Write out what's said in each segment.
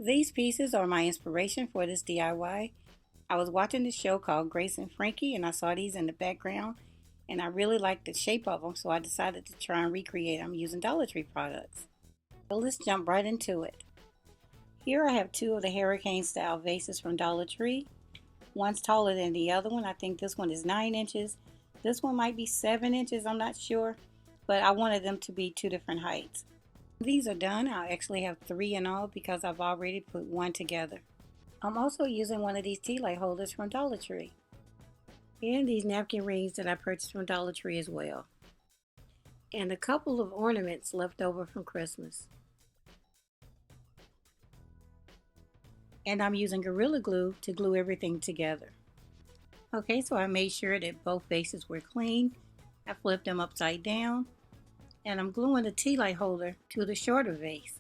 These pieces are my inspiration for this DIY. I was watching this show called Grace and Frankie and I saw these in the background and I really liked the shape of them, so I decided to try and recreate them using Dollar Tree products. So let's jump right into it. Here I have two of the hurricane style vases from Dollar Tree. One's taller than the other one. I think this one is 9 inches. This one might be 7 inches, I'm not sure, but I wanted them to be two different heights. When these are done, I'll actually have 3 in all because I've already put one together. I'm also using one of these tea light holders from Dollar Tree. And these napkin rings that I purchased from Dollar Tree as well. And a couple of ornaments left over from Christmas. And I'm using Gorilla Glue to glue everything together. Okay, so I made sure that both vases were clean. I flipped them upside down. And I'm gluing the tea light holder to the shorter vase.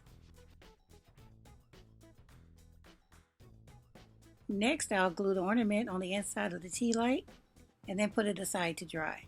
Next, I'll glue the ornament on the inside of the tea light and then put it aside to dry.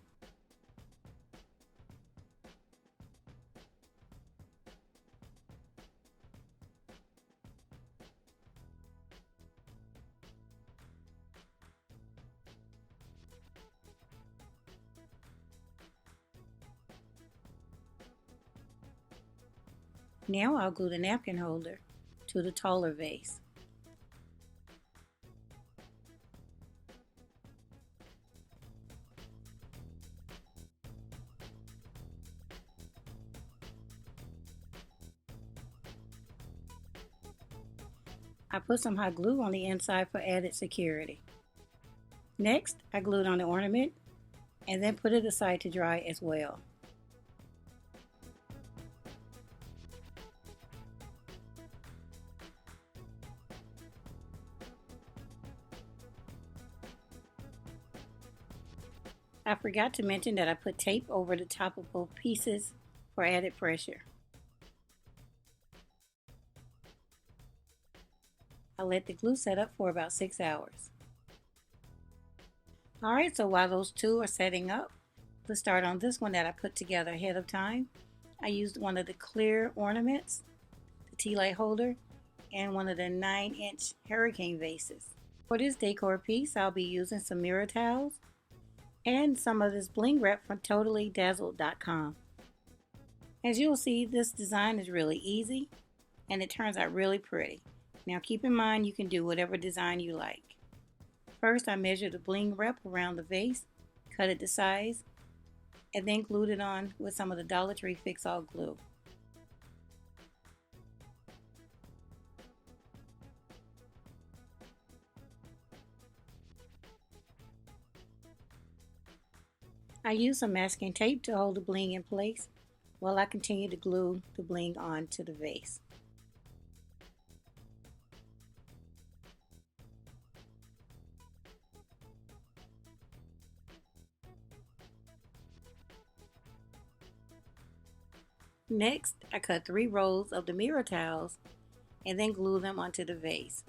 Now I'll glue the napkin holder to the taller vase. I put some hot glue on the inside for added security. Next, I glued on the ornament and then put it aside to dry as well. I forgot to mention that I put tape over the top of both pieces for added pressure. I let the glue set up for about 6 hours. Alright, so while those two are setting up, let's start on this one that I put together ahead of time. I used one of the clear ornaments, the tea light holder, and one of the 9-inch hurricane vases. For this decor piece, I'll be using some mirror towels and some of this bling wrap from totallydazzled.com. As you'll see, this design is really easy and it turns out really pretty. Now keep in mind you can do whatever design you like. First I measured the bling wrap around the vase, cut it to size, and then glued it on with some of the Dollar Tree FIXALL glue. I used some masking tape to hold the bling in place while I continue to glue the bling onto the vase. Next, I cut 3 rows of the mirror towels and then glue them onto the vase.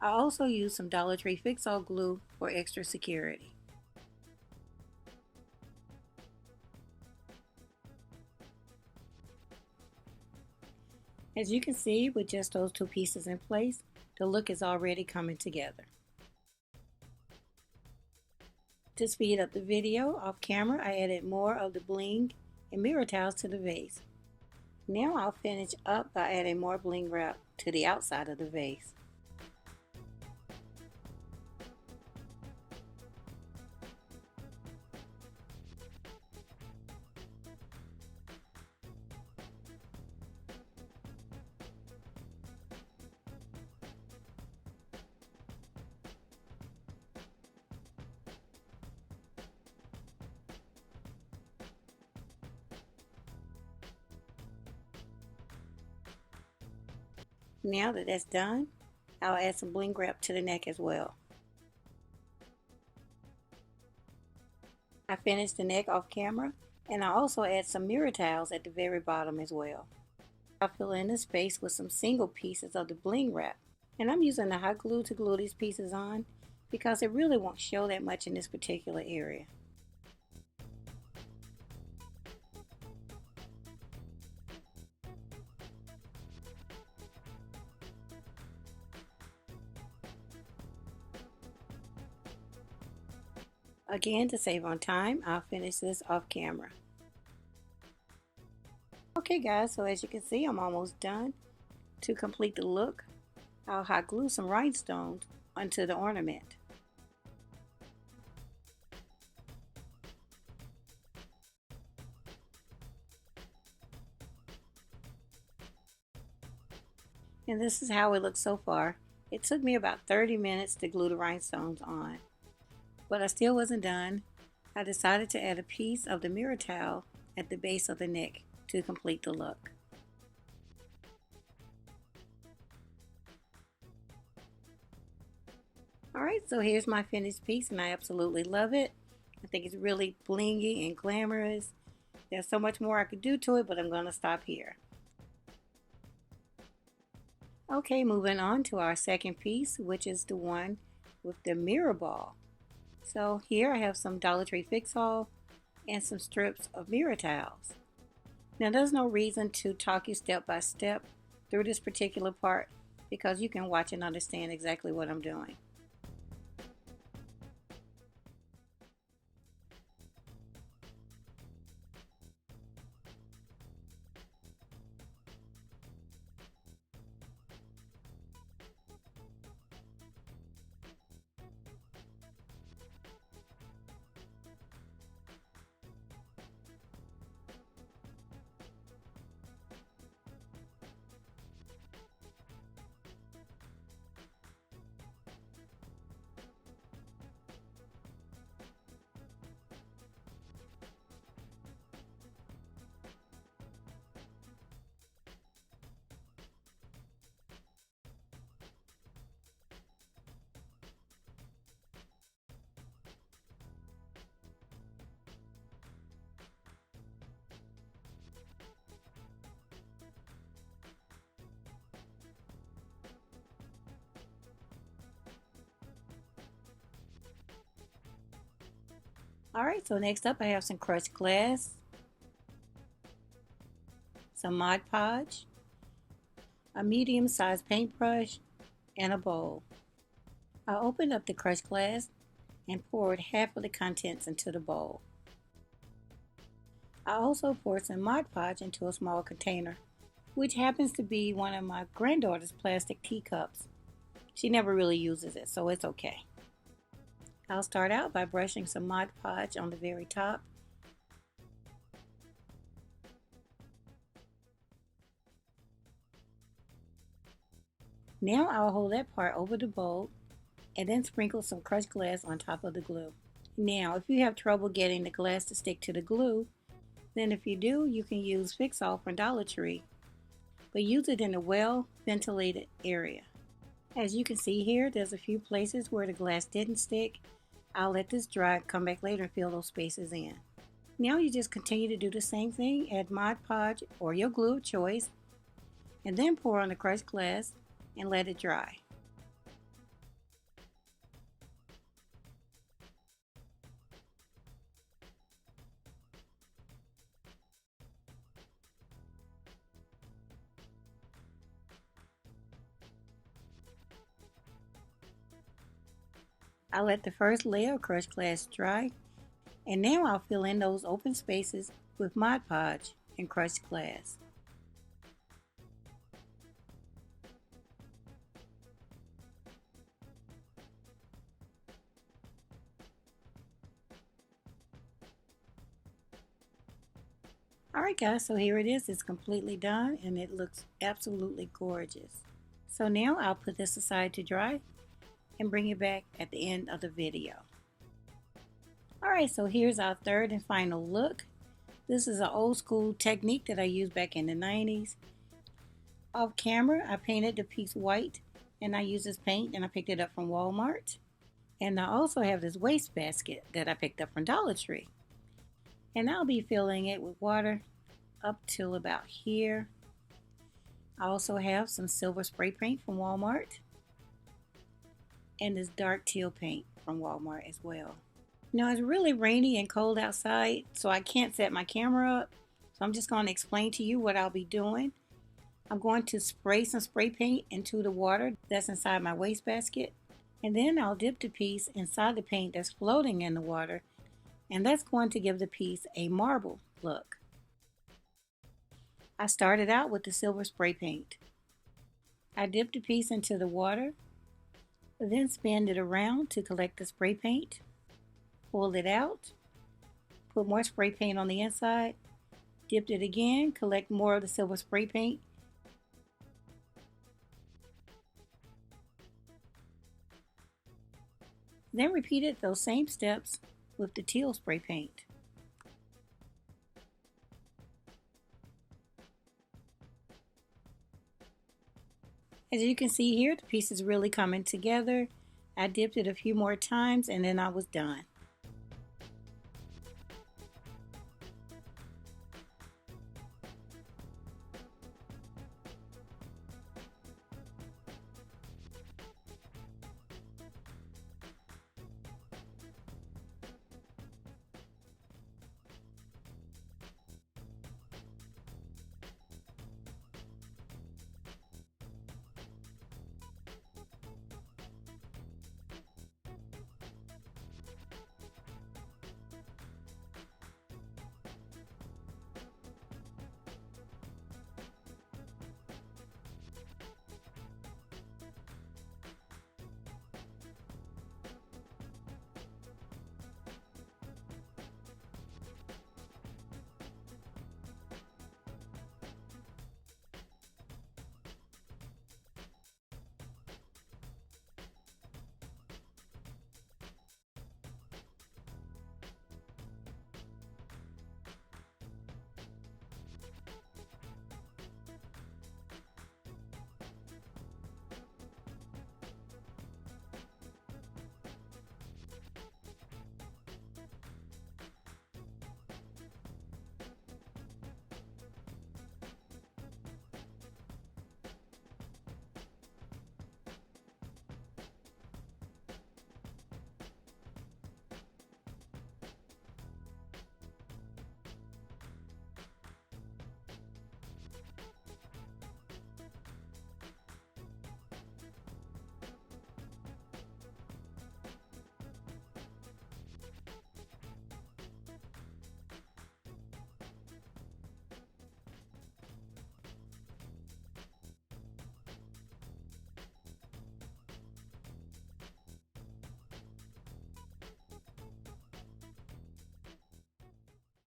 I also used some Dollar Tree FIXALL glue for extra security. As you can see, with just those 2 pieces in place, the look is already coming together. To speed up the video, off camera I added more of the bling and mirror towels to the vase. Now I'll finish up by adding more bling wrap to the outside of the vase. Now that that's done, I'll add some bling wrap to the neck as well. I finished the neck off camera and I also add some mirror towels at the very bottom as well. I'll fill in the space with some single pieces of the bling wrap, and I'm using the hot glue to glue these pieces on because it really won't show that much in this particular area. Again, to save on time, I'll finish this off camera. Okay guys, so as you can see, I'm almost done. To complete the look, I'll hot glue some rhinestones onto the ornament. And this is how it looks so far. It took me about 30 minutes to glue the rhinestones on. But I still wasn't done. I decided to add a piece of the mirror towel at the base of the neck to complete the look. Alright, so here's my finished piece and I absolutely love it. I think it's really blingy and glamorous. There's so much more I could do to it, but I'm going to stop here. Okay, moving on to our second piece, which is the one with the mirror ball. So here I have some Dollar Tree FIXALL and some strips of mirror towels. Now there's no reason to talk you step by step through this particular part because you can watch and understand exactly what I'm doing. Alright, so next up I have some crushed glass, some Mod Podge, a medium-sized paintbrush, and a bowl. I opened up the crushed glass and poured half of the contents into the bowl. I also poured some Mod Podge into a small container, which happens to be one of my granddaughter's plastic teacups. She never really uses it, so it's okay. I'll start out by brushing some Mod Podge on the very top. Now I'll hold that part over the bowl and then sprinkle some crushed glass on top of the glue. Now, if you have trouble getting the glass to stick to the glue, then if you do, you can use FIXALL from Dollar Tree, but use it in a well-ventilated area. As you can see here, there's a few places where the glass didn't stick. I'll let this dry, come back later and fill those spaces in. Now you just continue to do the same thing, add Mod Podge or your glue of choice, and then pour on the crushed glass and let it dry. I'll let the first layer of crushed glass dry, and now I'll fill in those open spaces with Mod Podge and crushed glass. Alright guys, so here it is. It's completely done and it looks absolutely gorgeous. So now I'll put this aside to dry and bring it back at the end of the video. Alright, so here's our third and final look. This is an old school technique that I used back in the 90s. Off camera, I painted the piece white and I used this paint and I picked it up from Walmart. And I also have this waste basket that I picked up from Dollar Tree. And I'll be filling it with water up till about here. I also have some silver spray paint from Walmart and this dark teal paint from Walmart as well. Now it's really rainy and cold outside, so I can't set my camera up. So I'm just going to explain to you what I'll be doing. I'm going to spray some spray paint into the water that's inside my waste basket. And then I'll dip the piece inside the paint that's floating in the water, and that's going to give the piece a marble look. I started out with the silver spray paint. I dipped the piece into the water, then spun it around to collect the spray paint, pulled it out, put more spray paint on the inside, dipped it again, collect more of the silver spray paint, then repeated those same steps with the teal spray paint. As you can see here, the piece is really coming together. I dipped it a few more times and then I was done.